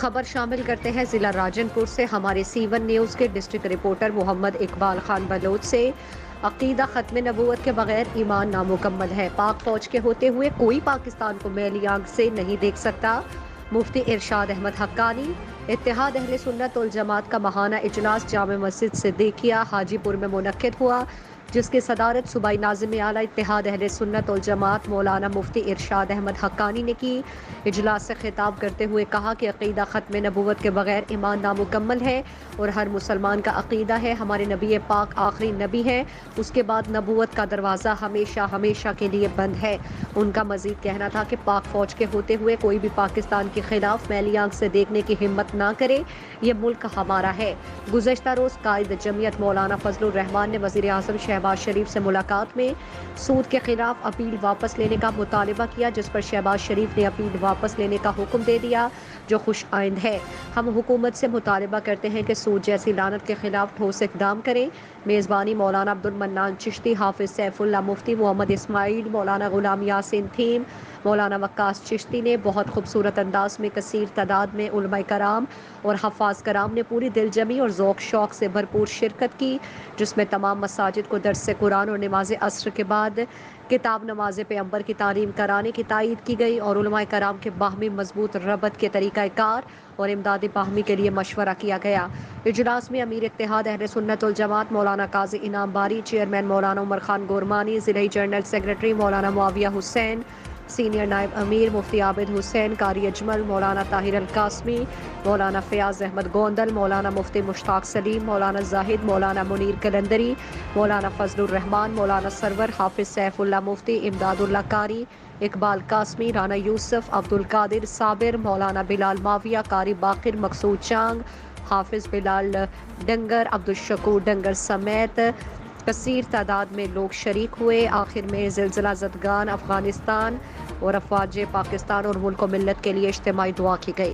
خبر شامل کرتے ہیں ضلع راجن پور سے ہمارے C1 نیوز کے ڈسٹرکٹ رپورٹر محمد اقبال خان بلوچ سے۔ عقیدہ ختم نبوت کے بغیر ایمان نامکمل ہے۔ پاک فوج کے ہوتے ہوئے کوئی پاکستان کو میلی آنکھ سے نہیں دیکھ سکتا۔ مفتی ارشاد احمد حقانی۔ اتحاد اہل سنت والجماعت کا ماہانہ اجلاس جامع مسجد صدیقیہ حاجی پور میں منعقد ہوا، جس کی صدارت صوبائی ناظم اعلیٰ اتحاد اہل سنت والجماعت مولانا مفتی ارشاد احمد حقانی نے کی۔ اجلاس سے خطاب کرتے ہوئے کہا کہ عقیدہ ختم نبوت کے بغیر ایمان نامکمل ہے اور ہر مسلمان کا عقیدہ ہے ہمارے نبی پاک آخری نبی ہیں، اس کے بعد نبوت کا دروازہ ہمیشہ ہمیشہ کے لیے بند ہے۔ ان کا مزید کہنا تھا کہ پاک فوج کے ہوتے ہوئے کوئی بھی پاکستان کے خلاف میلی آنکھ سے دیکھنے کی ہمت نہ کرے، یہ ملک ہمارا ہے۔ گزشتہ روز قائد جمعیت مولانا فضل الرحمان نے وزیر اعظم شہباز شریف سے ملاقات میں سود کے خلاف اپیل واپس لینے کا مطالبہ کیا، جس پر شہباز شریف نے اپیل واپس لینے کا حکم دے دیا، جو خوش آئند ہے۔ ہم حکومت سے مطالبہ کرتے ہیں کہ سود جیسی لعنت کے خلاف ٹھوس اقدام کریں۔ میزبانی مولانا عبد المنان چشتی، حافظ سیف اللہ مفتی، محمد اسماعیل، مولانا غلام یاسین تھیم، مولانا وقاص چشتی نے بہت خوبصورت انداز میں کثیر تعداد میں علماء کرام اور حفاظ کرام نے پوری دل جمی اور ذوق شوق سے بھرپور شرکت کی، جس میں تمام مساجد کو درس قرآن اور نماز عصر کے بعد کتاب نماز پیغمبر کی تعلیم کرانے کی تائید کی گئی اور علماء کرام کے باہمی مضبوط ربط کے طریقہ کار اور امداد باہمی کے لیے مشورہ کیا گیا۔ اجلاس میں امیر اتحاد اہل سنت والجماعت مولانا قاضی انعام باری، چیئرمین مولانا عمر خان گورمانی، ضلعی جنرل سیکرٹری مولانا معاویہ حسین، سینئر نائب امیر مفتی عابد حسین، قاری اجمل، مولانا طاہر القاسمی، مولانا فیاض احمد گوندل، مولانا مفتی مشتاق سلیم، مولانا زاہد، مولانا منیر کلندری، مولانا فضل الرحمان، مولانا سرور، حافظ سیف اللہ مفتی، امداد اللہ قاری، اقبال قاسمی، رانا یوسف، عبد القادر صابر، مولانا بلال معاویہ، قاری باقر، مقصود چانگ، حافظ بلال ڈنگر، عبدالشکور ڈنگر سمیت کثیر تعداد میں لوگ شریک ہوئے۔ آخر میں زلزلہ زدگان افغانستان اور افواج پاکستان اور ملک و ملت کے لیے اجتماعی دعا کی گئی۔